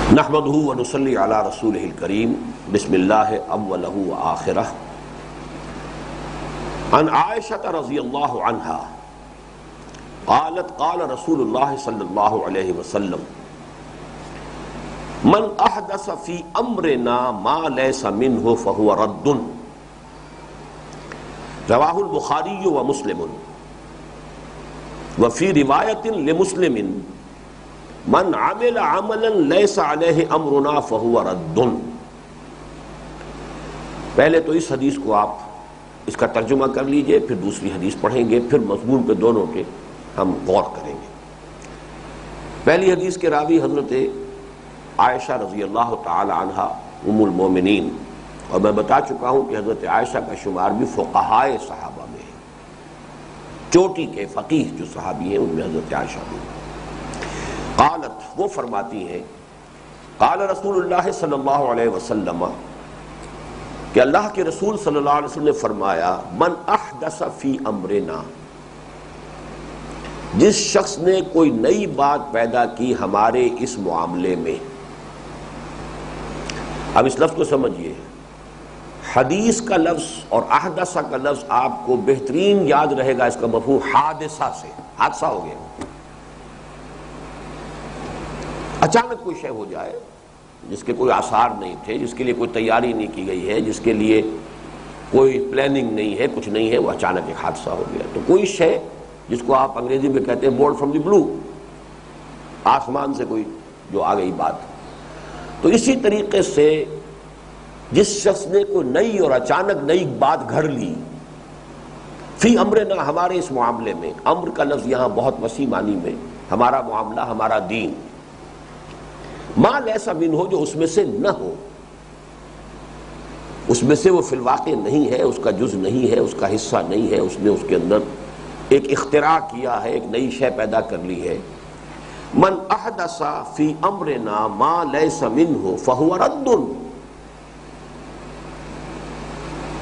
نحمده ونصلي على رسوله الكريم بسم الله أوله وآخره عن عائشة رضي الله عنها قالت قال رسول الله صلى الله عليه وسلم من أحدث في أمرنا ما ليس منه فهو رد رواه البخاري ومسلم وفي رواية لمسلم من عمل عملا ليس علیہ امرنا فهو رد۔ پہلے تو اس حدیث کو آپ اس کا ترجمہ کر لیجئے، پھر دوسری حدیث پڑھیں گے، پھر مضمون پہ دونوں کے ہم غور کریں گے۔ پہلی حدیث کے راوی حضرت عائشہ رضی اللہ تعالی عنہا ام المومنین، اور میں بتا چکا ہوں کہ حضرت عائشہ کا شمار بھی فقہائے صحابہ میں ہے، چوٹی کے فقیہ جو صحابی ہیں ان میں حضرت عائشہ بھی۔ قالت، وہ فرماتی ہیں، قال رسول اللہ صلی اللہ علیہ وسلم، کہ اللہ کے رسول صلی اللہ علیہ وسلم نے فرمایا، من احدث فی امرنا، جس شخص نے کوئی نئی بات پیدا کی ہمارے اس معاملے میں۔ اب اس لفظ کو سمجھیے، حدیث کا لفظ اور احدث کا لفظ آپ کو بہترین یاد رہے گا اس کا مفہوم حادثہ سے، حادثہ ہو گیا، اچانک کوئی شے ہو جائے جس کے کوئی آثار نہیں تھے، جس کے لیے کوئی تیاری نہیں کی گئی ہے، جس کے لیے کوئی پلاننگ نہیں ہے، کچھ نہیں ہے، وہ اچانک ایک حادثہ ہو گیا۔ تو کوئی شے جس کو آپ انگریزی میں کہتے ہیں بورڈ فرام دی بلو، آسمان سے کوئی جو آ گئی بات۔ تو اسی طریقے سے جس شخص نے کوئی نئی اور اچانک نئی بات گھڑ لی، فی امرنا، ہمارے اس معاملے میں، امر کا لفظ یہاں بہت وسیع معنی میں، ہمارا معاملہ، ہمارا دین، ما لیسا منہ، جو اس میں سے نہ ہو، اس میں سے وہ فی الواقع نہیں ہے، اس کا جز نہیں ہے، اس کا حصہ نہیں ہے، اس نے اس کے اندر ایک اختراع کیا ہے، ایک نئی شے پیدا کر لی ہے۔ من احدث فی امرنا ما لیس منہ فہو رد۔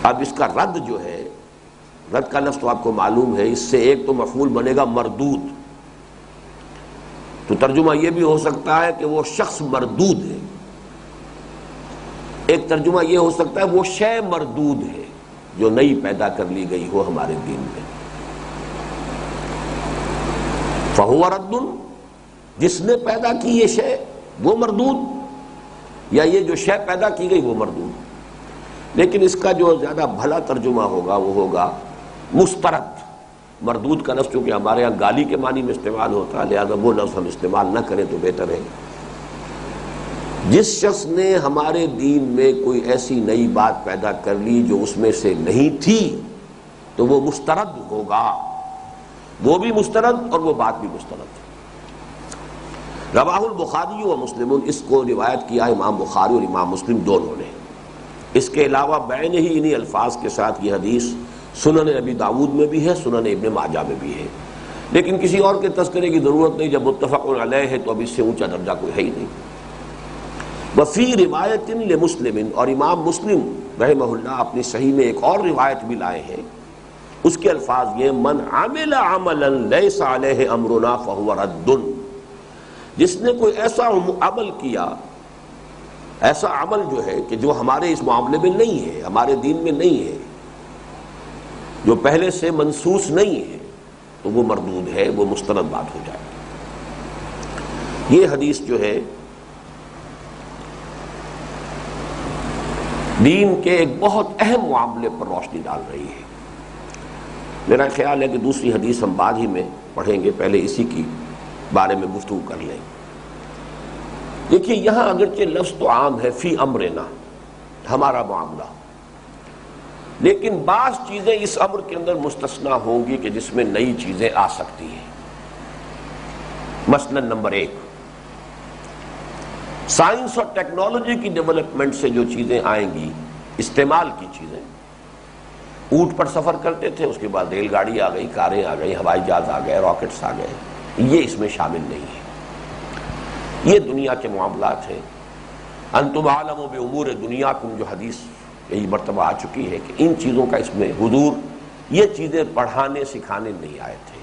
اب اس کا رد جو ہے، رد کا لفظ تو آپ کو معلوم ہے، اس سے ایک تو مفعول بنے گا مردود، تو ترجمہ یہ بھی ہو سکتا ہے کہ وہ شخص مردود ہے، ایک ترجمہ یہ ہو سکتا ہے وہ شے مردود ہے جو نئی پیدا کر لی گئی ہو ہمارے دین میں۔ فہو رد، جس نے پیدا کی یہ شے وہ مردود، یا یہ جو شے پیدا کی گئی وہ مردود۔ لیکن اس کا جو زیادہ بھلا ترجمہ ہوگا وہ ہوگا مسترد۔ مردود کا لفظ چونکہ ہمارے ہاں گالی کے معنی میں استعمال ہوتا ہے، لہذا وہ لفظ ہم استعمال نہ کریں تو بہتر ہے۔ جس شخص نے ہمارے دین میں کوئی ایسی نئی بات پیدا کر لی جو اس میں سے نہیں تھی تو وہ مسترد ہوگا، وہ بھی مسترد اور وہ بات بھی مسترد۔ رواہ البخاری و مسلم، اس کو روایت کیا امام بخاری اور امام مسلم دونوں نے۔ اس کے علاوہ بین ہی انہی الفاظ کے ساتھ یہ حدیث سنن ابی داود میں بھی ہے، سنن ابن ماجہ میں بھی ہے، لیکن کسی اور کے تذکرے کی ضرورت نہیں، جب متفق علیہ ہے تو اب اس سے اونچا درجہ کوئی ہے ہی نہیں۔ وفی روایت لمسلم، اور امام مسلم رحمہ اللہ اپنی صحیح میں ایک اور روایت بھی لائے ہیں، اس کے الفاظ یہ، من عمل عملا لیس علیہ امرنا فہو رد، جس نے کوئی ایسا عمل کیا، ایسا عمل جو ہے کہ جو ہمارے اس معاملے میں نہیں ہے، ہمارے دین میں نہیں ہے، جو پہلے سے منسوس نہیں ہے، تو وہ مردود ہے، وہ مستند بات ہو جائے۔ یہ حدیث جو ہے دین کے ایک بہت اہم معاملے پر روشنی ڈال رہی ہے۔ میرا خیال ہے کہ دوسری حدیث ہم بعد ہی میں پڑھیں گے، پہلے اسی کی بارے میں گفتگو کر لیں۔ دیکھیے یہاں اگرچہ لفظ تو عام ہے، فی امرنا، ہمارا معاملہ، لیکن بعض چیزیں اس امر کے اندر مستثنیٰ ہوں گی کہ جس میں نئی چیزیں آ سکتی ہیں۔ مثلا نمبر 1، سائنس اور ٹیکنالوجی کی ڈیولپمنٹ سے جو چیزیں آئیں گی، استعمال کی چیزیں، اونٹ پر سفر کرتے تھے، اس کے بعد ریل گاڑی آ گئی، کاریں آ گئی، ہوائی جہاز آ گئے، راکٹس آ گئے، یہ اس میں شامل نہیں ہے۔ یہ دنیا کے معاملات ہیں۔ انتم عالم بامور دنیاکم، جو حدیث یہی مرتبہ آ چکی ہے کہ ان چیزوں کا اس میں حضور یہ چیزیں پڑھانے سکھانے نہیں آئے تھے۔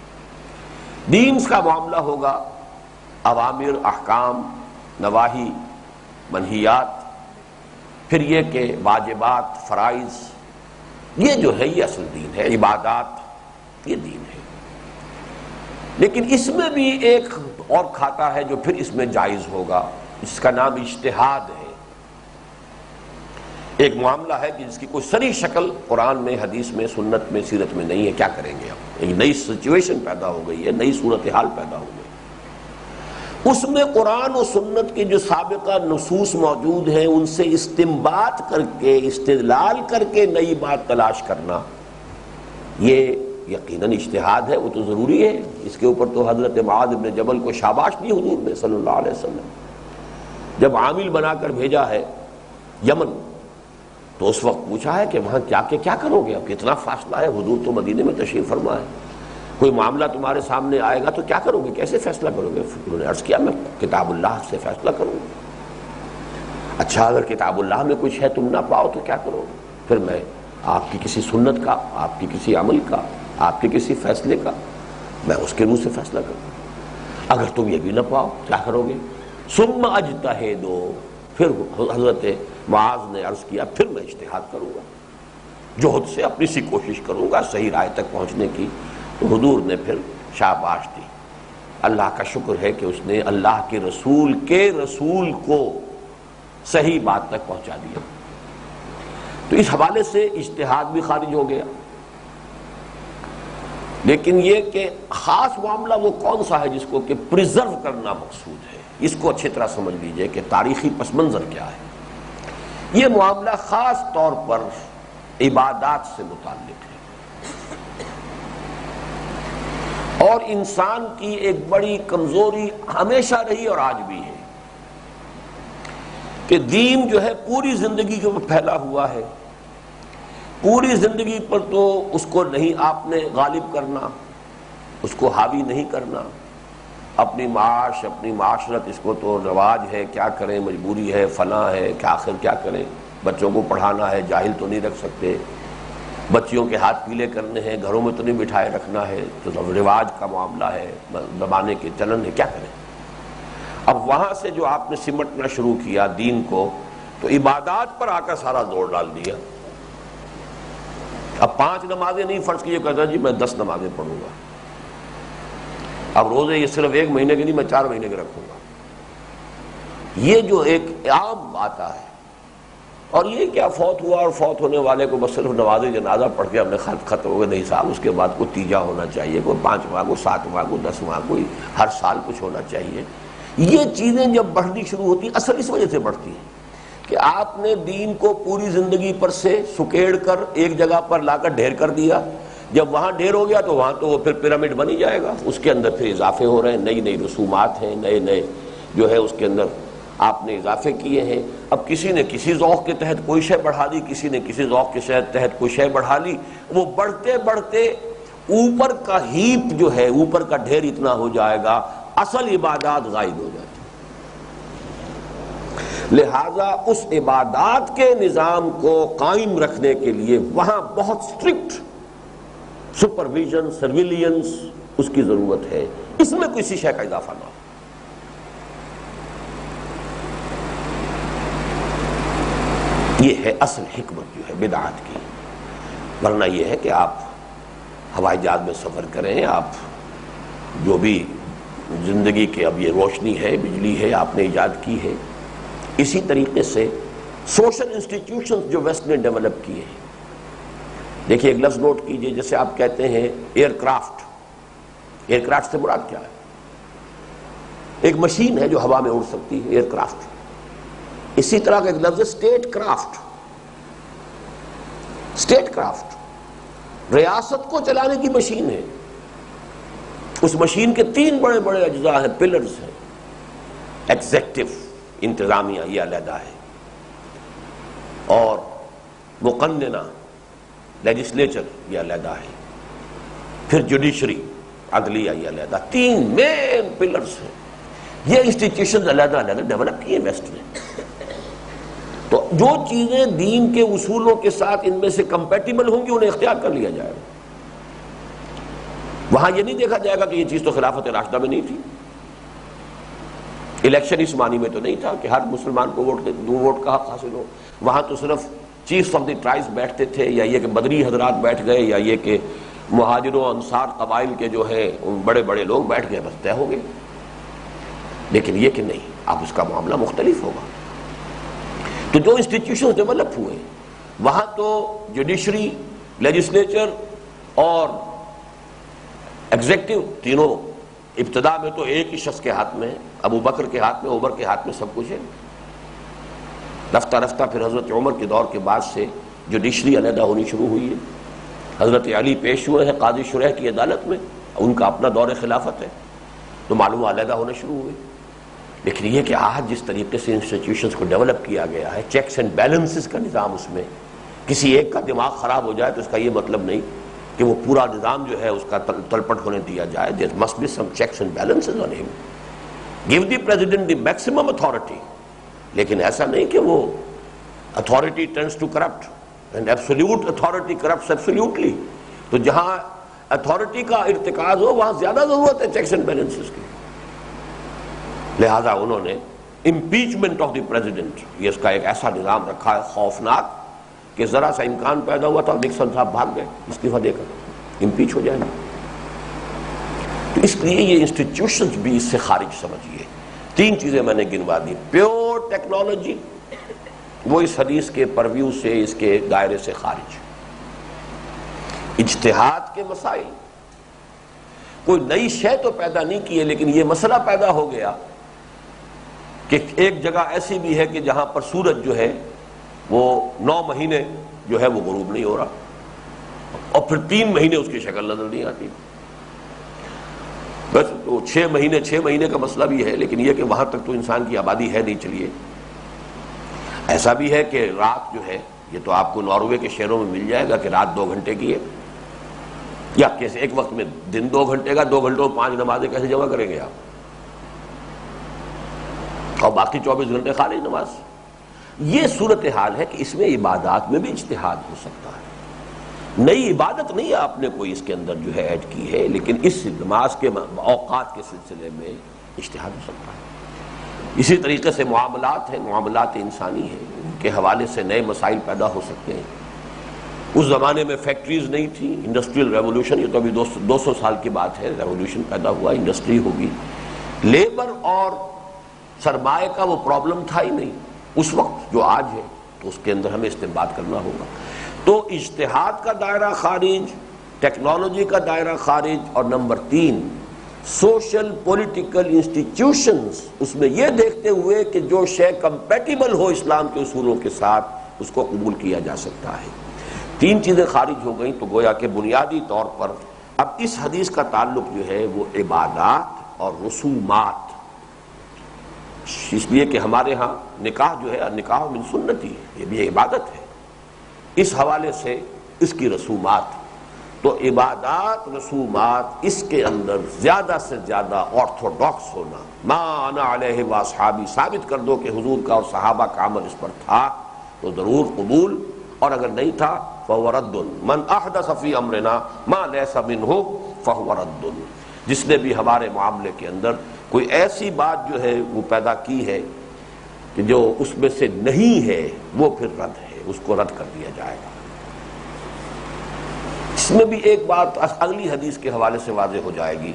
دین کا معاملہ ہوگا، اوامر، احکام، نواہی، منہیات، پھر یہ کہ واجبات، فرائض، یہ جو ہے یہ اصل دین ہے، عبادات یہ دین ہے۔ لیکن اس میں بھی ایک اور کھاتا ہے جو پھر اس میں جائز ہوگا، اس کا نام اجتہاد ہے۔ ایک معاملہ ہے کہ جس کی کوئی صریح شکل قرآن میں، حدیث میں، سنت میں، سیرت میں نہیں ہے، کیا کریں گے اب؟ ایک نئی سچویشن پیدا ہو گئی ہے، نئی صورتحال پیدا ہو گئی۔ اس میں قرآن و سنت کے جو سابقہ نصوص موجود ہیں ان سے استنباط کر کے، استدلال کر کے نئی بات تلاش کرنا، یہ یقیناً اجتہاد ہے، وہ تو ضروری ہے۔ اس کے اوپر تو حضرت معاذ بن جبل کو شاباش دی حضور نے صلی اللہ علیہ وسلم، جب عامل بنا کر بھیجا ہے یمن، تو اس وقت پوچھا ہے کہ وہاں کیا کرو گے؟ اب کتنا فاصلہ ہے، حضور تو مدینے میں تشریف فرما ہے، کوئی معاملہ تمہارے سامنے آئے گا تو کیا کرو گے، کیسے فیصلہ کرو گے؟ انہوں نے عرض کیا میں کتاب اللہ سے فیصلہ کروں گا۔ اچھا اگر کتاب اللہ میں کچھ ہے تم نہ پاؤ تو کیا کرو گے؟ پھر میں آپ کی کسی سنت کا، آپ کی کسی عمل کا، آپ کے کسی فیصلے کا میں اس کے منہ سے فیصلہ کروں گا۔ اگر تم یہ بھی نہ پاؤ کیا کرو گے؟ ثم اجتہدوا، پھر حضرت معاذ نے عرض کیا پھر میں اجتہاد کروں گا، جہد سے اپنی سی کوشش کروں گا صحیح رائے تک پہنچنے کی۔ تو حضور نے پھر شاباش دی۔ اللہ کا شکر ہے کہ اس نے اللہ کے رسول کو صحیح بات تک پہنچا دیا۔ تو اس حوالے سے اجتہاد بھی خارج ہو گیا۔ لیکن یہ کہ خاص معاملہ وہ کون سا ہے جس کو کہ پریزرو کرنا مقصود ہے، اس کو اچھی طرح سمجھ لیجئے کہ تاریخی پس منظر کیا ہے۔ یہ معاملہ خاص طور پر عبادات سے متعلق ہے، اور انسان کی ایک بڑی کمزوری ہمیشہ رہی اور آج بھی ہے کہ دین جو ہے پوری زندگی کے اوپر پھیلا ہوا ہے، پوری زندگی پر تو اس کو نہیں آپ نے غالب کرنا، اس کو حاوی نہیں کرنا۔ اپنی معاش، اپنی معاشرت، اس کو تو رواج ہے، کیا کریں، مجبوری ہے، فلاں ہے کہ آخر کیا کریں، بچوں کو پڑھانا ہے، جاہل تو نہیں رکھ سکتے، بچیوں کے ہاتھ پیلے کرنے ہیں، گھروں میں تو نہیں بٹھائے رکھنا ہے، تو رواج کا معاملہ ہے، زمانے کے چلن ہے، کیا کریں۔ اب وہاں سے جو آپ نے سمٹنا شروع کیا دین کو، تو عبادات پر آ کر سارا زور ڈال دیا۔ اب 5 نمازیں نہیں فرض کیے، کہتا جی میں 10 نمازیں پڑھوں گا، اب روزے یہ صرف 1 مہینے کے نہیں، میں 4 مہینے کے رکھوں گا۔ یہ جو ایک عام بات ہے، اور یہ کیا فوت ہوا اور فوت ہونے والے کو بس صرف نماز جنازہ پڑھ کے اپنے ختم ہو گئے، نہیں صاحب، اس کے بعد کوئی تیجا ہونا چاہیے، کوئی 5واں، کوئی 7واں، کوئی 10واں، کوئی ہر سال کچھ ہونا چاہیے۔ یہ چیزیں جب بڑھنی شروع ہوتی ہیں، اصل اس وجہ سے بڑھتی ہیں کہ آپ نے دین کو پوری زندگی پر سے سکیڑ کر ایک جگہ پر لا کر ڈھیر کر دیا۔ جب وہاں ڈھیر ہو گیا تو وہاں تو وہ پھر پیرامڈ بن ہی جائے گا، اس کے اندر پھر اضافے ہو رہے ہیں، نئی نئی رسومات ہیں، نئے جو ہے اس کے اندر آپ نے اضافے کیے ہیں۔ اب کسی نے کسی ذوق کے تحت کوئی شے بڑھا دی، کسی نے کسی ذوق کے تحت کوئی شے بڑھا لی، وہ بڑھتے بڑھتے اوپر کا ہیپ جو ہے، اوپر کا ڈھیر اتنا ہو جائے گا، اصل عبادات غائب ہو جاتی۔ لہذا اس عبادات کے نظام کو قائم رکھنے کے لیے وہاں بہت سٹرکٹ سپرویژن، سرویلینس اس کی ضرورت ہے، اس میں کسی شے کا اضافہ نہ ہو۔ یہ ہے اصل حکمت جو ہے بدعات کی۔ ورنہ یہ ہے کہ آپ ہوائی جہاز میں سفر کریں، آپ جو بھی زندگی کے اب یہ روشنی ہے، بجلی ہے، آپ نے ایجاد کی ہے، اسی طریقے سے سوشل انسٹیٹیوشنز جو ویسٹ نے ڈیولپ کیے ہیں۔ دیکھیے ایک لفظ نوٹ کیجئے، جیسے آپ کہتے ہیں ایئر کرافٹ، ایئر کرافٹ سے مراد کیا ہے؟ ایک مشین ہے جو ہوا میں اڑ سکتی ہے، ایئر کرافٹ۔ اسی طرح کا ایک لفظ ہے اسٹیٹ کرافٹ۔ اسٹیٹ کرافٹ ریاست کو چلانے کی مشین ہے۔ اس مشین کے 3 بڑے بڑے اجزاء ہیں، پلرز ہیں۔ ایگزیکٹو، انتظامیہ، یہ علیحدہ ہے، اور مقننہ، لیجسلیچر، یہ علیحدہ ہے، پھر جوڈیشری، عدلیہ، یہ علیحدہ۔ 3 مین پلرز ہیں۔ یہ انسٹیٹیوشنز علیحدہ علیحدہ ڈیولپ کیے ویسٹ نے۔ تو جو چیزیں دین کے اصولوں کے ساتھ ان میں سے کمپیٹیبل ہوں گی انہیں اختیار کر لیا جائے گا۔ وہاں یہ نہیں دیکھا جائے گا کہ یہ چیز تو خلافت راشدہ میں نہیں تھی، الیکشن اس معنی میں تو نہیں تھا کہ ہر مسلمان کو ووٹ کا حق حاصل ہو. وہاں تو صرف چیفز آف دی ٹرائبز بیٹھتے تھے، یا یہ کہ بدری حضرات بیٹھ گئے، یا یہ کہ مہاجروں انصار قبائل کے جو ہے بڑے بڑے لوگ بیٹھ گئے، بس طے ہو گئے. لیکن یہ کہ نہیں، اب اس کا معاملہ مختلف ہوگا. تو جو انسٹیٹیوشنز ڈیولپ ہوئے وہاں تو جوڈیشری، لیجسلیچر اور ایگزیکٹو تینوں ابتدا میں تو ایک ہی شخص کے ہاتھ میں ہے، ابو بکر کے ہاتھ میں، عمر کے ہاتھ میں سب کچھ ہے. رفتہ رفتہ پھر حضرت عمر کے دور کے بعد سے جوڈیشری علیحدہ ہونی شروع ہوئی ہے. حضرت علی پیش ہوئے ہیں قاضی شرح کی عدالت میں، ان کا اپنا دور خلافت ہے، تو معلوم علیحدہ ہونا شروع ہوئے. لیکن یہ کہ آج جس طریقے سے انسٹیٹیوشنز کو ڈیولپ کیا گیا ہے، چیکس اینڈ بیلنسز کا نظام، اس میں کسی ایک کا دماغ خراب ہو جائے تو اس کا یہ مطلب نہیں کہ وہ پورا نظام جو ہے اس کا تلپٹ ہونے دیا جائے. There must be some checks and balances on him. Give the president the maximum authority. لیکن ایسا نہیں کہ وہ authority tends to corrupt and absolute authority corrupts absolutely. تو جہاں authority کا ارتکاز ہو وہاں زیادہ ضرورت ہے checks and balances کی. لہذا انہوں نے impeachment of the president، یہ اس کا ایک ایسا نظام رکھا ہے خوفناک کہ ذرا سا امکان پیدا ہوا تھا نکسن صاحب بھاگ گئے استعفیٰ دے کر، امپیچ ہو جائیں گے. تو اس لیے یہ انسٹیٹیوشنز بھی اس سے خارج سمجھیے. 3 چیزیں میں نے گنوا دی. پیور ٹیکنالوجی وہ اس حدیث کے پرویو سے، اس کے دائرے سے خارج. اجتہاد کے مسائل، کوئی نئی شے تو پیدا نہیں کی ہے، لیکن یہ مسئلہ پیدا ہو گیا کہ ایک جگہ ایسی بھی ہے کہ جہاں پر سورج جو ہے وہ 9 مہینے جو ہے وہ غروب نہیں ہو رہا، اور پھر 3 مہینے اس کی شکل نظر نہیں آتی. بس 6 مہینے کا مسئلہ بھی ہے، لیکن یہ کہ وہاں تک تو انسان کی آبادی ہے نہیں. چلیے ایسا بھی ہے کہ رات جو ہے، یہ تو آپ کو ناروے کے شہروں میں مل جائے گا کہ رات 2 گھنٹے کی ہے، یا کیسے ایک وقت میں دن 2 گھنٹے کا، 2 گھنٹوں میں 5 نمازیں کیسے جمع کریں گے آپ، اور باقی 24 گھنٹے خالی نماز. یہ صورتحال ہے کہ اس میں عبادات میں بھی اجتہاد ہو سکتا ہے. نئی عبادت نہیں آپ نے کوئی اس کے اندر جو ہے ایڈ کی ہے، لیکن اس نماز کے اوقات کے سلسلے میں اجتہاد ہو سکتا ہے. اسی طریقے سے معاملات ہیں، معاملات انسانی ہیں، ان کے حوالے سے نئے مسائل پیدا ہو سکتے ہیں. اس زمانے میں فیکٹریز نہیں تھی، انڈسٹریل ریولوشن، یہ تو ابھی 200 سال کی بات ہے، ریولوشن پیدا ہوا، انڈسٹری ہوگی. لیبر اور سرمایہ کا وہ پرابلم تھا ہی نہیں اس وقت جو آج ہے، تو اس کے اندر ہمیں استنباط کرنا ہوگا. تو اجتہاد کا دائرہ خارج، ٹیکنالوجی کا دائرہ خارج، اور نمبر 3 سوشل پولیٹیکل انسٹیٹیوشنز، اس میں یہ دیکھتے ہوئے کہ جو شے کمپیٹیبل ہو اسلام کے اصولوں کے ساتھ اس کو قبول کیا جا سکتا ہے. 3 چیزیں خارج ہو گئیں. تو گویا کہ بنیادی طور پر اب اس حدیث کا تعلق جو ہے وہ عبادات اور رسومات، اس لیے کہ ہمارے ہاں نکاح جو ہے، نکاح من سنتی، یہ بھی عبادت ہے. اس حوالے سے اس کی رسومات، تو عبادات رسومات، اس کے اندر زیادہ سے زیادہ آرتھوڈاکس ہونا، ما انا علیہ واصحابی، ثابت کر دو کہ حضور کا اور صحابہ کا عمل اس پر تھا تو ضرور قبول، اور اگر نہیں تھا فهو رد. من احدث فی امرنا ما لیس منہ فهو رد. جس نے بھی ہمارے معاملے کے اندر کوئی ایسی بات جو ہے وہ پیدا کی ہے کہ جو اس میں سے نہیں ہے، وہ پھر رد ہے، اس کو رد کر دیا جائے گا. اس میں بھی ایک بات اگلی حدیث کے حوالے سے واضح ہو جائے گی.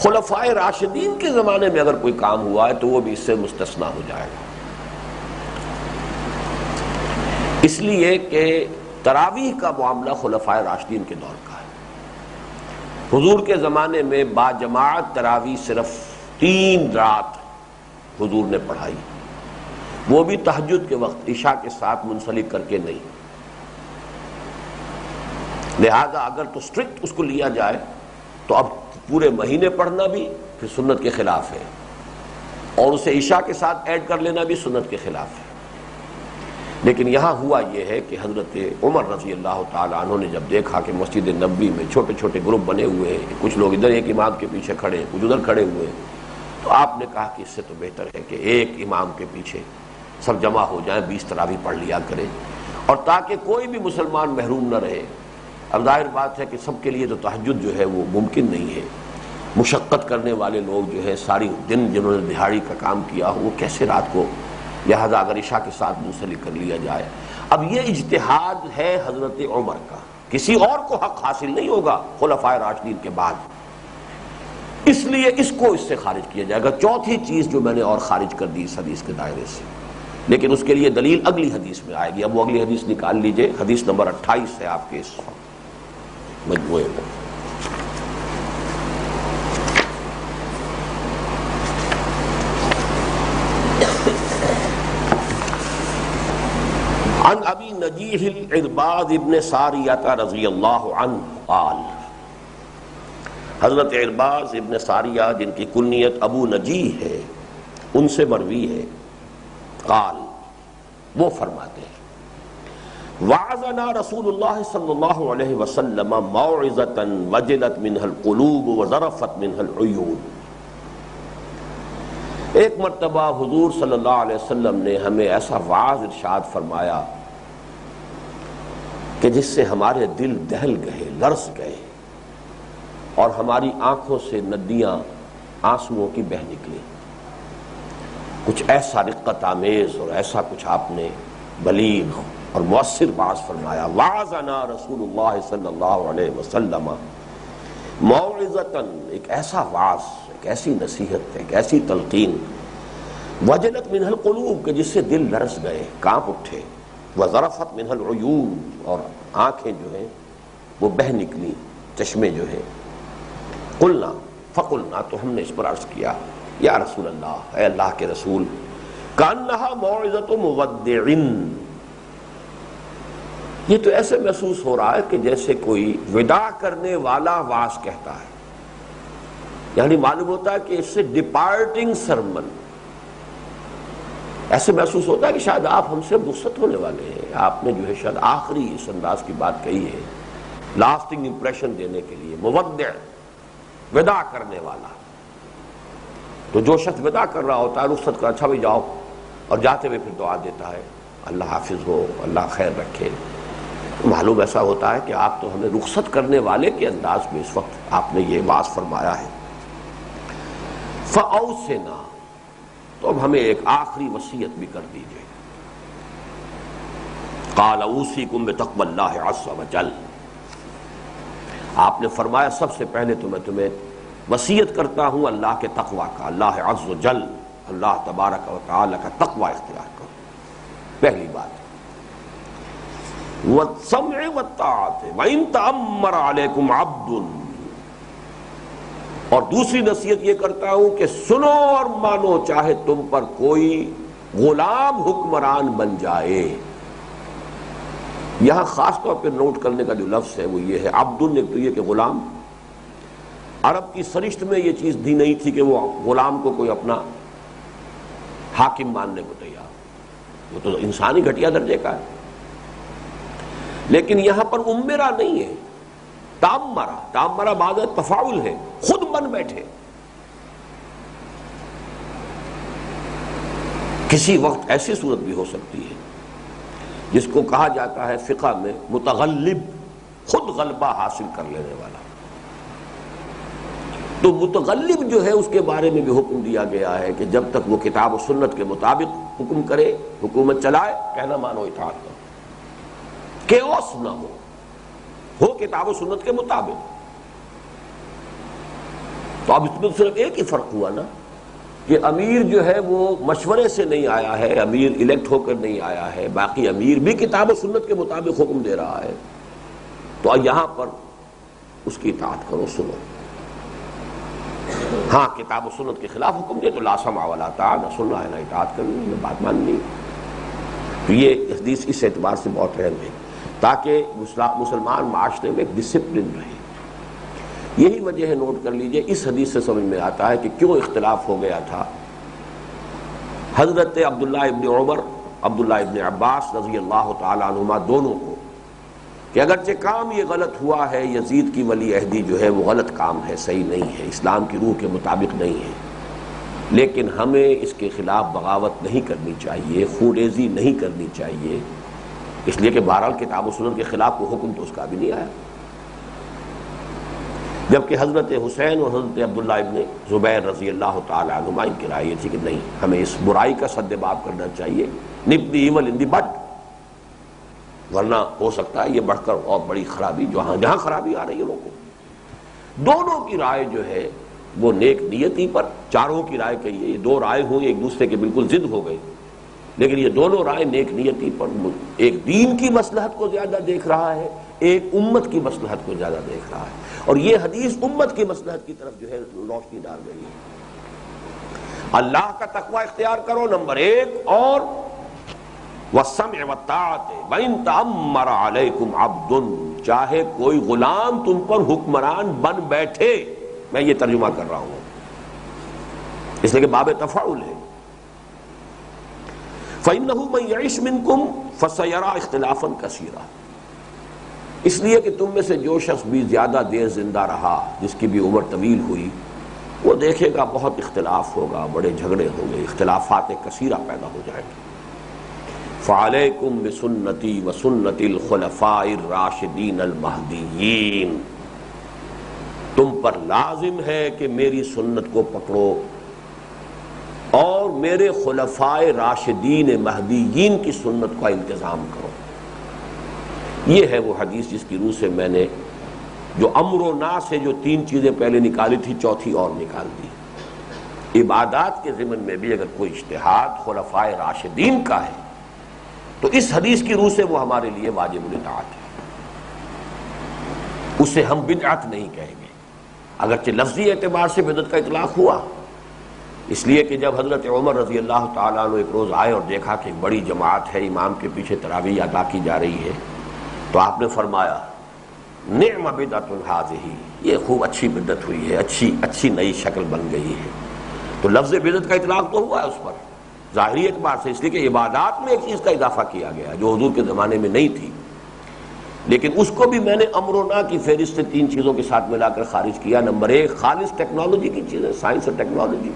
خلفائے راشدین کے زمانے میں اگر کوئی کام ہوا ہے تو وہ بھی اس سے مستثنا ہو جائے گا، اس لیے کہ تراویح کا معاملہ خلفائے راشدین کے دور کا ہے. حضور کے زمانے میں با جماعت تراویح صرف 3 رات حضور نے پڑھائی، وہ بھی تہجد کے وقت عشاء کے ساتھ منسلک کر کے نہیں. لہذا اگر تو اسٹرکٹ اس کو لیا جائے تو اب پورے مہینے پڑھنا بھی پھر سنت کے خلاف ہے، اور اسے عشاء کے ساتھ ایڈ کر لینا بھی سنت کے خلاف ہے. لیکن یہاں ہوا یہ ہے کہ حضرت عمر رضی اللہ تعالیٰ عنہ نے جب دیکھا کہ مسجد نبوی میں چھوٹے چھوٹے گروپ بنے ہوئے ہیں، کچھ لوگ ادھر ایک امام کے پیچھے کھڑے، کچھ ادھر کھڑے ہوئے، تو آپ نے کہا کہ اس سے تو بہتر ہے کہ ایک امام کے پیچھے سب جمع ہو جائیں، 20 تراویح پڑھ لیا کریں، اور تاکہ کوئی بھی مسلمان محروم نہ رہے. اب ظاہر بات ہے کہ سب کے لیے تو تہجد جو ہے وہ ممکن نہیں ہے، مشقت کرنے والے لوگ جو ہے ساری دن جنہوں نے دہاڑی کا کام کیا ہو وہ کیسے رات کو، لہذا اگر عشاء کے ساتھ منسلک کر لیا جائے۔ اب یہ اجتہاد ہے حضرت عمر کا، کسی اور کو حق حاصل نہیں ہوگا خلفائے راشدین کے بعد، اس لیے اس کو اس سے خارج کیا جائے گا۔ چوتھی چیز جو میں نے اور خارج کر دی اس حدیث کے دائرے سے، لیکن اس کے لیے دلیل اگلی حدیث میں آئے گی۔ اب وہ اگلی حدیث نکال لیجئے، حدیث نمبر 28 ہے آپ کے اس مجموعے میں۔ عن ابی نجیح العرباض ابن ساریہ رضی اللہ عنہ قال، حضرت عرباض ابن ساریہ جن کی کنیت ابو نجیح ہے ان سے مروی ہے، قال وہ فرماتے ہیں وعظنا رسول اللہ صلی اللہ علیہ وسلم موعظۃ وجلت منها القلوب وذرفت منها العیون۔ ایک مرتبہ حضور صلی اللہ علیہ وسلم نے ہمیں ایسا واعظ ارشاد فرمایا کہ جس سے ہمارے دل دہل گئے، لرز گئے، اور ہماری آنکھوں سے ندیاں آنسوؤں کی بہہ نکلی۔ کچھ ایسا رقت آمیز اور ایسا کچھ آپ نے بلیغ اور مؤثر باعث فرمایا۔ وعظنا رسول اللہ صلی اللہ علیہ وسلم موعظۃً، ایک ایسا واعظ، ایک ایسی نصیحت، ایک ایسی تلقین، وجلت منها القلوب کہ جس سے دل لرز گئے، کانپ اٹھے، وذرفت منها العیون اور آنکھیں جو ہیں وہ بہہ نکلی، چشمے جو ہیں۔ قلنا فقلنا، تو ہم نے اس پر عرض کیا یا رسول اللہ، اے اللہ کے رسول، کانہا موعظۃ مودع، یہ تو ایسے محسوس ہو رہا ہے کہ جیسے کوئی وداع کرنے والا واعظ کہتا ہے، یعنی معلوم ہوتا ہے کہ اس سے ڈپارٹنگ سرمن، ایسے محسوس ہوتا ہے کہ شاید آپ ہم سے رخصت ہونے والے ہیں، آپ نے جو ہے شاید آخری اس انداز کی بات کہی ہے، لاسٹنگ امپریشن دینے کے لیے۔ مودع، وداع کرنے والا، تو جو شخص وداع کر رہا ہوتا ہے رخصت کا، اچھا بھی جاؤ، اور جاتے ہوئے پھر دعا دیتا ہے اللہ حافظ ہو، اللہ خیر رکھے، معلوم ایسا ہوتا ہے کہ آپ تو ہمیں رخصت کرنے والے کے انداز میں اس وقت آپ نے یہ واعظ فرمایا ہے۔ فَأَوْصِنَا، تو اب ہمیں ایک آخری وصیت بھی کر دیجئے۔ قال اوصیکم بتقوی اللہ عز وجل، آپ نے فرمایا سب سے پہلے تو میں تمہیں وصیت کرتا ہوں اللہ کے تقوی کا، اللہ عز وجل، اللہ تبارک و تعالی کا تقوی اختیار کرو، پہلی بات۔ وَالسَّمْعِ وَالطَّاعَةِ وَإِن تَأَمَّرَ عَلَيْكُمْ عَبْدٌ، اور دوسری نصیحت یہ کرتا ہوں کہ سنو اور مانو، چاہے تم پر کوئی غلام حکمران بن جائے۔ یہاں خاص طور پہ نوٹ کرنے کا جو لفظ ہے وہ یہ ہے عبدن، ایک تو یہ کہ غلام، عرب کی سرشت میں یہ چیز دی نہیں تھی کہ وہ غلام کو کوئی اپنا حاکم ماننے کو تیار، وہ تو انسانی گھٹیا درجے کا ہے، لیکن یہاں پر امرا نہیں ہے، تامرا، تامرا بعد تفاعل ہے، خود بن بیٹھے۔ کسی وقت ایسی صورت بھی ہو سکتی ہے جس کو کہا جاتا ہے فقہ میں متغلب، خود غلبہ حاصل کر لینے والا، تو متغلب جو ہے اس کے بارے میں بھی حکم دیا گیا ہے کہ جب تک وہ کتاب و سنت کے مطابق حکم کرے، حکومت چلائے، کہنا مانو اطاعت کرو، کیوس نہ ہو کتاب و سنت کے مطابق۔ تو اب اس میں صرف ایک ہی فرق ہوا نا کہ امیر جو ہے وہ مشورے سے نہیں آیا ہے، امیر الیکٹ ہو کر نہیں آیا ہے، باقی امیر بھی کتاب و سنت کے مطابق حکم دے رہا ہے، تو یہاں پر اس کی اطاعت کرو، سنو۔ ہاں کتاب و سنت کے خلاف حکم دے تو لا سمع ولا طاعہ، نہ سننا ہے نہ اطاعت کرنی، نہ بات ماننی۔ تو یہ حدیث اس اعتبار سے بہت اہم ہے تاکہ مسلمان معاشرے میں ایک ڈسپلن رہے۔ یہی وجہ ہے، نوٹ کر لیجئے، اس حدیث سے سمجھ میں آتا ہے کہ کیوں اختلاف ہو گیا تھا حضرت عبداللہ ابن عمر، عبداللہ ابن عباس رضی اللہ تعالی عنہما دونوں کو، کہ اگرچہ کام یہ غلط ہوا ہے، یزید کی ولی عہدی جو ہے وہ غلط کام ہے، صحیح نہیں ہے، اسلام کی روح کے مطابق نہیں ہے، لیکن ہمیں اس کے خلاف بغاوت نہیں کرنی چاہیے، خونریزی نہیں کرنی چاہیے، اس لیے کہ بہرحال کتاب و سنت کے خلاف کوئی حکم تو اس کا بھی نہیں آیا۔ جبکہ حضرت حسین اور حضرت عبداللہ ابن زبیر رضی اللہ تعالیٰ عنہما ان کی رائے یہ تھی کہ نہیں، ہمیں اس برائی کا سدباب کرنا چاہیے، نپ دی ایول ان دی بڈ، ورنہ ہو سکتا ہے یہ بڑھ کر اور بڑی خرابی جہاں خرابی آ رہی ہے لوگوں کو۔ دونوں کی رائے جو ہے وہ نیک نیتی پر، چاروں کی رائے کہیے، یہ دو رائے ہوں ایک دوسرے کے بالکل ضد ہو گئی، لیکن یہ دونوں رائے نیک نیتی پر، ایک دین کی مصلحت کو زیادہ دیکھ رہا ہے، ایک امت کی مصلحت کو زیادہ دیکھ رہا ہے، اور یہ حدیث امت کی مصلحت کی طرف جو ہے روشنی ڈال رہی ہے۔ اللہ کا تقوی اختیار کرو نمبر ایک، اور وَالسَّمْعِ وَالطَّاعَةِ وَإِن تَأَمَّرَ عَلَيْكُمْ عَبْدٌ، چاہے کوئی غلام تم پر حکمران بن بیٹھے، میں یہ ترجمہ کر رہا ہوں اس لیے کہ باب تفاعل ہے، فَإِنَّهُ مَن يَعِشْ مِنكُمْ فَسَيَرَىٰ اخْتِلَافًا كَثِيرًا، اس لیے کہ تم میں سے جو شخص بھی زیادہ دیر زندہ رہا، جس کی بھی عمر طویل ہوئی، وہ دیکھے گا بہت اختلاف ہوگا، بڑے جھگڑے ہوں گے، اختلافات کثیرہ پیدا ہو جائیں گے۔ فَعَلَيْكُمْ بِسُنَّتِي وَسُنَّتِ الْخُلَفَاءِ الرَّاشِدِينَ الْمَهْدِيِّينَ، تم پر لازم ہے کہ میری سنت کو پکڑو اور میرے خلفائے راشدین مہدیین کی سنت کا التزام کرو۔ یہ ہے وہ حدیث جس کی روح سے میں نے جو امر و نہ سے جو تین چیزیں پہلے نکالی تھی، چوتھی اور نکال دی۔ عبادات کے ضمن میں بھی اگر کوئی اجتہاد خلفائے راشدین کا ہے تو اس حدیث کی روح سے وہ ہمارے لیے واجب الاطاعت ہے، اسے ہم بدعت نہیں کہیں گے، اگرچہ لفظی اعتبار سے بدعت کا اطلاق ہوا، اس لیے کہ جب حضرت عمر رضی اللہ تعالیٰ عنہ ایک روز آئے اور دیکھا کہ بڑی جماعت ہے، امام کے پیچھے تراویح ادا کی جا رہی ہے، تو آپ نے فرمایا نعم بدعۃ ھذہ، یہ خوب اچھی بدعت ہوئی ہے، اچھی نئی شکل بن گئی ہے۔ تو لفظ بدعت کا اطلاق تو ہوا ہے اس پر ظاہری اعتبار سے، اس لیے کہ عبادات میں ایک چیز کا اضافہ کیا گیا جو حضور کے زمانے میں نہیں تھی، لیکن اس کو بھی میں نے امر و نہ کی فہرست سے تین چیزوں کے ساتھ ملا کر خارج کیا۔ نمبر ایک خالص ٹیکنالوجی کی چیزیں، سائنس اور ٹیکنالوجی۔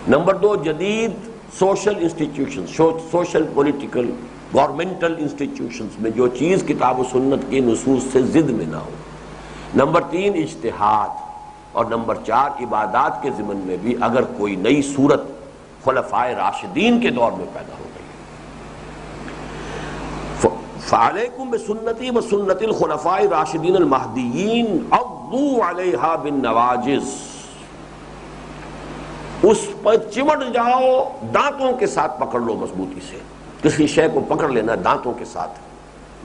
نمبر دو جدید social institution, social political governmental institutions میں جو چیز کتاب و سنت کے نصوص سے ضد میں نہ ہو۔ نمبر تین اجتہاد، اور نمبر چار عبادات کے ضمن میں بھی اگر کوئی نئی صورت خلفائے راشدین کے دور میں پیدا ہو گئی۔ فَعَلَيْكُمْ بِسُنَّتِي وَسُنَّتِ الْخُلَفَاءِ الرَّاشِدِينَ الْمَهْدِيِّينَ عَضُّوا عَلَيْهَا بِالنَّوَاجِذِ، اس پر چمٹ جاؤ، دانتوں کے ساتھ پکڑ لو مضبوطی سے، کسی شے کو پکڑ لینا دانتوں کے ساتھ،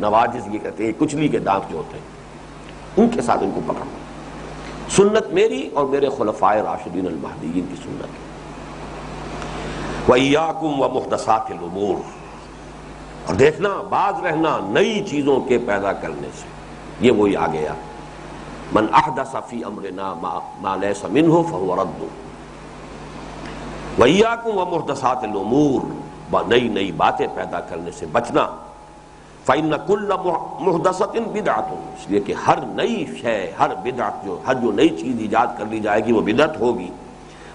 نواجذ یہ کہتے ہیں کچلی کے دانت جو ہوتے ہیں ان کے ساتھ ان کو پکڑ لو، سنت میری اور میرے خلفائے راشدین المہدیین کی سنت۔ وَإِيَّاكُمْ وَمُحْدَثَاتِ الْأُمُورِ، اور دیکھنا باز رہنا نئی چیزوں کے پیدا کرنے سے، یہ وہی آ گیا من احدث فی امرنا ما لیس منہ فہو رد۔ وَإِيَّاكُمْ وَمُحْدَثَاتِ الْأُمُورِ، نئی باتیں پیدا کرنے سے بچنا۔ فَإِنَّ كُلَّ مُحْدَثَةٍ بِدْعَةٌ، اس لیے کہ ہر نئی شے، ہر بدعت جو نئی چیز ایجاد کر لی جائے گی وہ بدعت ہوگی۔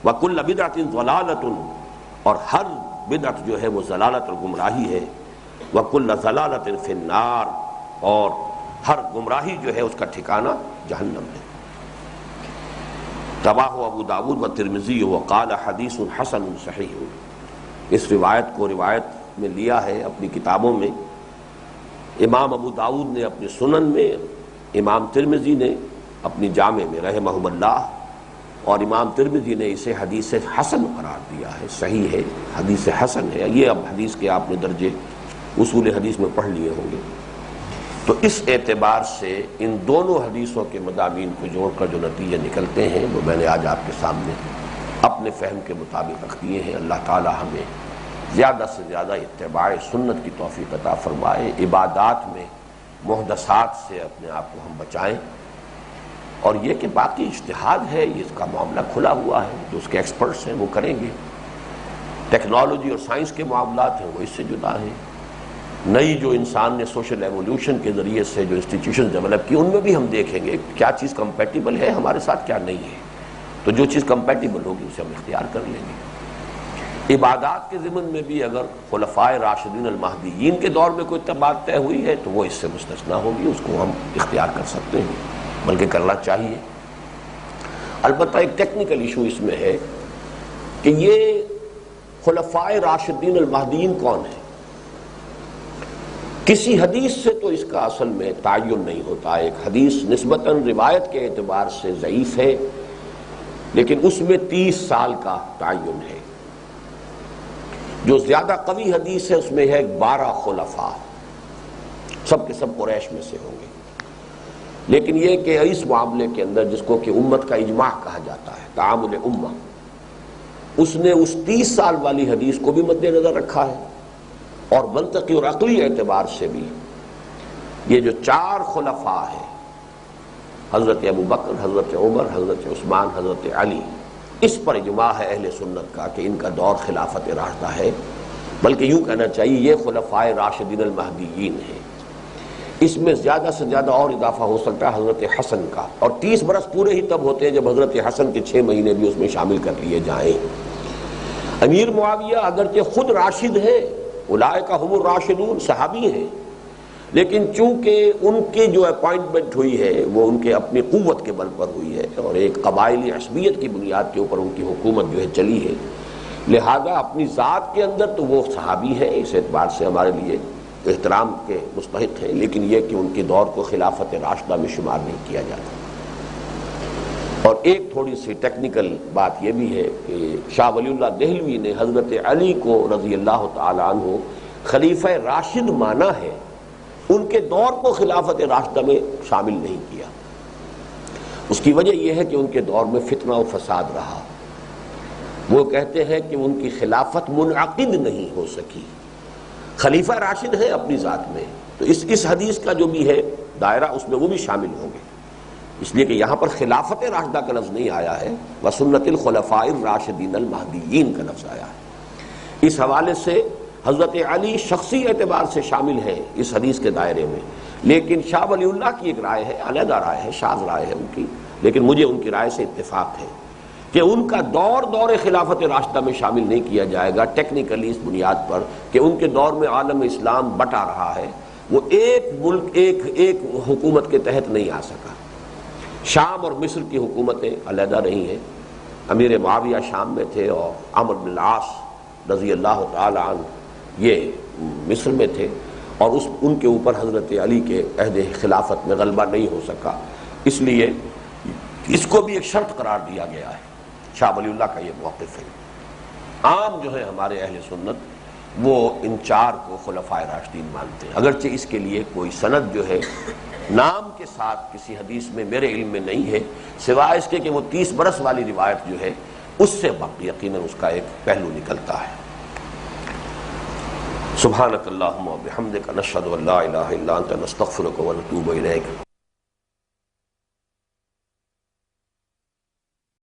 وَكُلَّ بِدْعَةٍ ضَلَالَةٌ، اور ہر بدعت جو ہے وہ ضلالت اور گمراہی ہے۔ وَكُلَّ ضَلَالَةٍ فِي النَّارِ، اور ہر گمراہی جو ہے اس کا ٹھکانہ جہنم ہے۔ رواہ ابو داؤد والترمذی وقال حدیث حسن صحیح، اس روایت کو روایت میں لیا ہے اپنی کتابوں میں، امام ابو داؤد نے اپنے سنن میں، امام ترمذی نے اپنی جامع میں رحمہم اللہ، اور امام ترمذی نے اسے حدیث حسن قرار دیا ہے، صحیح ہے، حدیث حسن ہے۔ یہ اب حدیث کے آپ نے درجے اصول حدیث میں پڑھ لیے ہوں گے، تو اس اعتبار سے ان دونوں حدیثوں کے مضامین کو جوڑ کر جو نتیجے نکلتے ہیں وہ میں نے آج آپ کے سامنے اپنے فہم کے مطابق رکھ دیے ہیں۔ اللہ تعالی ہمیں زیادہ سے زیادہ اتباع سنت کی توفیق عطا فرمائے، عبادات میں محدثات سے اپنے آپ کو ہم بچائیں، اور یہ کہ باقی اجتہاد ہے، اس کا معاملہ کھلا ہوا ہے، جو اس کے ایکسپرٹس ہیں وہ کریں گے۔ ٹیکنالوجی اور سائنس کے معاملات ہیں وہ اس سے جدا ہیں۔ نئی جو انسان نے سوشل ایولیوشن کے ذریعے سے جو انسٹیٹیوشن ڈیولپ کی، ان میں بھی ہم دیکھیں گے کیا چیز کمپیٹیبل ہے ہمارے ساتھ، کیا نہیں ہے، تو جو چیز کمپیٹیبل ہوگی اسے ہم اختیار کر لیں گے۔ عبادات کے ضمن میں بھی اگر خلفائے راشدین المہدیین کے دور میں کوئی بات طے ہوئی ہے تو وہ اس سے مستثنیٰ ہوگی، اس کو ہم اختیار کر سکتے ہیں، بلکہ کرنا چاہیے۔ البتہ ایک ٹیکنیکل ایشو اس میں ہے کہ یہ خلفائے راشدین المہدیین کون ہیں؟ کسی حدیث سے تو اس کا اصل میں تعین نہیں ہوتا. ایک حدیث نسبتاً روایت کے اعتبار سے ضعیف ہے، لیکن اس میں 30 سال کا تعین ہے. جو زیادہ قوی حدیث ہے اس میں ہے 12 خلفاء، سب کے سب قریش میں سے ہوں گے. لیکن یہ کہ اس معاملے کے اندر جس کو کہ امت کا اجماع کہا جاتا ہے، تعامل امہ، اس نے اس 30 سال والی حدیث کو بھی مد نظر رکھا ہے. اور منطقی اور عقلی اعتبار سے بھی یہ جو 4 خلفاء ہیں، حضرت ابوبکر، حضرت عمر، حضرت عثمان، حضرت علی، اس پر اجماع ہے اہل سنت کا کہ ان کا دور خلافت راشدہ ہے. بلکہ یوں کہنا چاہیے یہ خلفائے راشدین المہدیین ہیں. اس میں زیادہ سے زیادہ اور اضافہ ہو سکتا ہے حضرت حسن کا، اور 30 برس پورے ہی تب ہوتے ہیں جب حضرت حسن کے 6 مہینے بھی اس میں شامل کر لیے جائیں. امیر معاویہ اگرچہ خود راشد ہیں، اولئک هم الراشدون، صحابی ہیں، لیکن چونکہ ان کی جو اپوائنٹمنٹ ہوئی ہے وہ ان کے اپنی قوت کے بل پر ہوئی ہے اور ایک قبائلی عصبیت کی بنیاد کے اوپر ان کی حکومت جو ہے چلی ہے، لہذا اپنی ذات کے اندر تو وہ صحابی ہیں، اس اعتبار سے ہمارے لیے احترام کے مستحق ہیں. لیکن یہ کہ ان کے دور کو خلافت راشدہ میں شمار نہیں کیا جاتا. اور ایک تھوڑی سی ٹیکنیکل بات یہ بھی ہے کہ شاہ ولی اللہ دہلوی نے حضرت علی کو رضی اللہ تعالی عنہ خلیفہ راشد مانا ہے، ان کے دور کو خلافت راشدہ میں شامل نہیں کیا. اس کی وجہ یہ ہے کہ ان کے دور میں فتنہ و فساد رہا. وہ کہتے ہیں کہ ان کی خلافت منعقد نہیں ہو سکی. خلیفہ راشد ہے اپنی ذات میں، تو اس حدیث کا جو بھی ہے دائرہ اس میں وہ بھی شامل ہوں گے. اس لیے کہ یہاں پر خلافت راشدہ کا لفظ نہیں آیا ہے، وسنت الخلفاء الراشدین المہدیین کا لفظ آیا ہے. اس حوالے سے حضرت علی شخصی اعتبار سے شامل ہے اس حدیث کے دائرے میں. لیکن شاہ ولی اللہ کی ایک رائے ہے، علیحدہ رائے ہے، شاذ رائے ہے ان کی، لیکن مجھے ان کی رائے سے اتفاق ہے کہ ان کا دور خلافت راشدہ میں شامل نہیں کیا جائے گا. ٹیکنیکلی اس بنیاد پر کہ ان کے دور میں عالم اسلام بٹا رہا ہے، وہ ایک ملک ایک حکومت کے تحت نہیں آ سکا. شام اور مصر کی حکومتیں علیحدہ رہی ہیں. امیر معاویہ شام میں تھے اور عمرو بن العاص رضی اللہ تعالی عنہ یہ مصر میں تھے، اور ان کے اوپر حضرت علی کے عہد خلافت میں غلبہ نہیں ہو سکا. اس لیے اس کو بھی ایک شرط قرار دیا گیا ہے. شاہ ولی اللہ کا یہ موقف ہے. عام جو ہے ہمارے اہل سنت وہ ان 4 کو خلفائے راشدین مانتے ہیں، اگرچہ اس کے لیے کوئی سند جو ہے نام کے ساتھ کسی حدیث میں میرے علم میں نہیں ہے، سوائے اس کے کہ وہ 30 برس والی روایت جو ہے اس سے باقی یقیناً اس کا ایک پہلو نکلتا ہے. سبحانک اللہم و بحمدک، نشہد ان لا الہ الا انت، نستغفرک و نتوب الیک.